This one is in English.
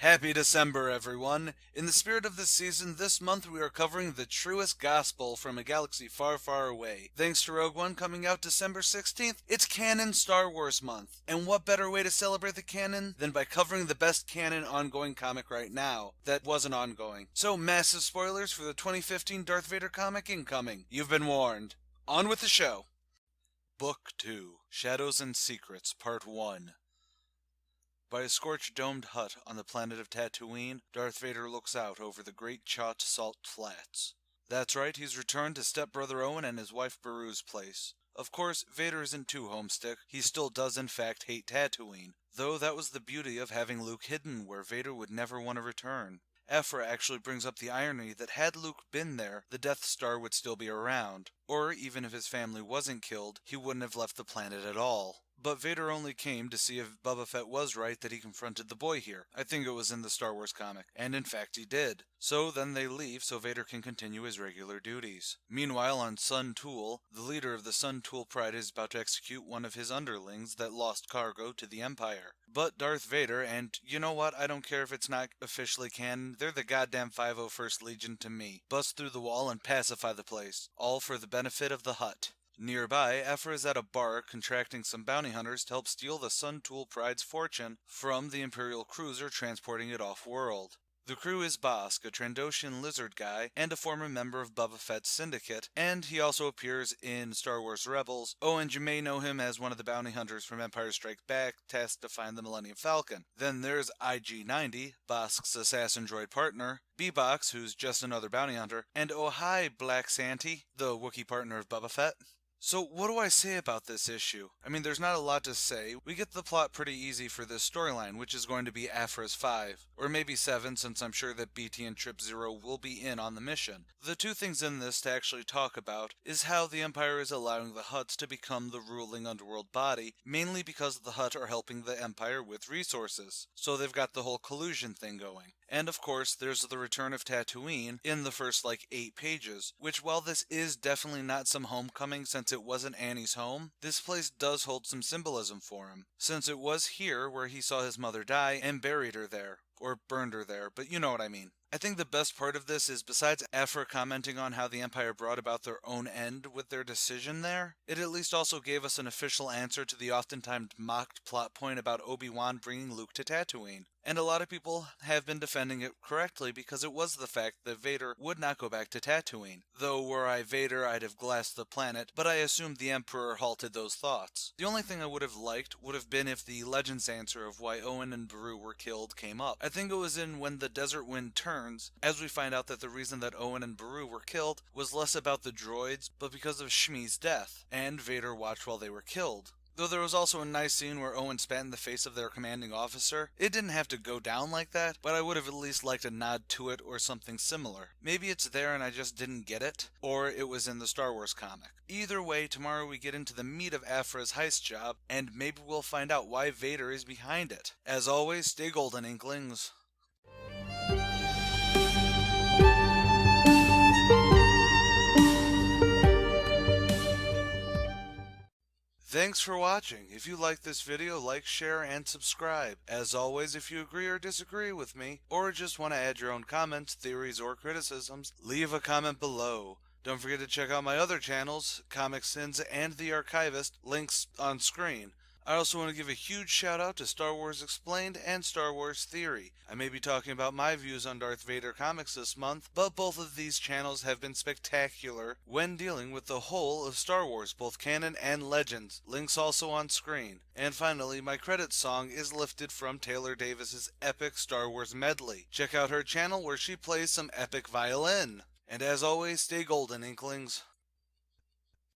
Happy December, everyone! In the spirit of this season, this month we are covering the truest gospel from a galaxy far, far away. Thanks to Rogue One coming out December 16th, it's Canon Star Wars month. And what better way to celebrate the canon than by covering the best canon ongoing comic right now that wasn't ongoing. So massive spoilers for the 2015 Darth Vader comic incoming. You've been warned. On with the show! Book 2, Shadows and Secrets, Part 1. By a scorched-domed hut on the planet of Tatooine, Darth Vader looks out over the great Chott Salt Flats. That's right, he's returned to stepbrother Owen and his wife Beru's place. Of course, Vader isn't too homesick. He still does in fact hate Tatooine, though that was the beauty of having Luke hidden where Vader would never want to return. Aphra actually brings up the irony that had Luke been there, the Death Star would still be around. Or even if his family wasn't killed, he wouldn't have left the planet at all. But Vader only came to see if Boba Fett was right that he confronted the boy here. I think it was in the Star Wars comic, and in fact he did. So then they leave so Vader can continue his regular duties. Meanwhile on Sun Tool, the leader of the Sun Tool Pride is about to execute one of his underlings that lost cargo to the Empire. But Darth Vader, and you know what, I don't care if it's not officially canon, they're the goddamn 501st Legion to me, bust through the wall and pacify the place, all for the benefit of the hut. Nearby, Aphra is at a bar contracting some bounty hunters to help steal the Sun Tool Pride's fortune from the Imperial cruiser transporting it off-world. The crew is Bossk, a Trandoshan lizard guy, and a former member of Boba Fett's syndicate, and he also appears in Star Wars Rebels. Oh, and you may know him as one of the bounty hunters from Empire Strikes Back, tasked to find the Millennium Falcon. Then there's IG-90, Bossk's assassin droid partner, B-Box, who's just another bounty hunter, and oh hi, Black Santy, the Wookiee partner of Boba Fett. So what do I say about this issue? I mean, there's not a lot to say. We get the plot pretty easy for this storyline, which is going to be Aphra's 5, or maybe 7 since I'm sure that BT and Trip Zero will be in on the mission. The two things in this to actually talk about is how the Empire is allowing the Hutts to become the ruling underworld body, mainly because the Hutt are helping the Empire with resources. So they've got the whole collusion thing going. And of course, there's the return of Tatooine in the first 8 pages, which while this is definitely not some homecoming since it wasn't Annie's home, this place does hold some symbolism for him, since it was here where he saw his mother die and buried her there, or burned her there, but you know what I mean. I think the best part of this is, besides Aphra commenting on how the Empire brought about their own end with their decision there, it at least also gave us an official answer to the oftentimes mocked plot point about Obi-Wan bringing Luke to Tatooine. And a lot of people have been defending it correctly because it was the fact that Vader would not go back to Tatooine. Though were I Vader, I'd have glassed the planet, but I assumed the Emperor halted those thoughts. The only thing I would have liked would have been if the Legends answer of why Owen and Beru were killed came up. I think it was in When the Desert Wind Turns, as we find out that the reason that Owen and Beru were killed was less about the droids, but because of Shmi's death, and Vader watched while they were killed. Though there was also a nice scene where Owen spat in the face of their commanding officer. It didn't have to go down like that, but I would have at least liked a nod to it or something similar. Maybe it's there and I just didn't get it, or it was in the Star Wars comic. Either way, tomorrow we get into the meat of Aphra's heist job, and maybe we'll find out why Vader is behind it. As always, stay golden, Inklings. Thanks for watching. If you like this video, like, share, and subscribe. As always, if you agree or disagree with me, or just want to add your own comments, theories, or criticisms, leave a comment below. Don't forget to check out my other channels, ComicSins and The Archivist, links on screen. I also want to give a huge shout out to Star Wars Explained and Star Wars Theory. I may be talking about my views on Darth Vader comics this month, but both of these channels have been spectacular when dealing with the whole of Star Wars, both canon and legends. Links also on screen. And finally, my credits song is lifted from Taylor Davis's epic Star Wars medley. Check out her channel where she plays some epic violin. And as always, stay golden, Inklings.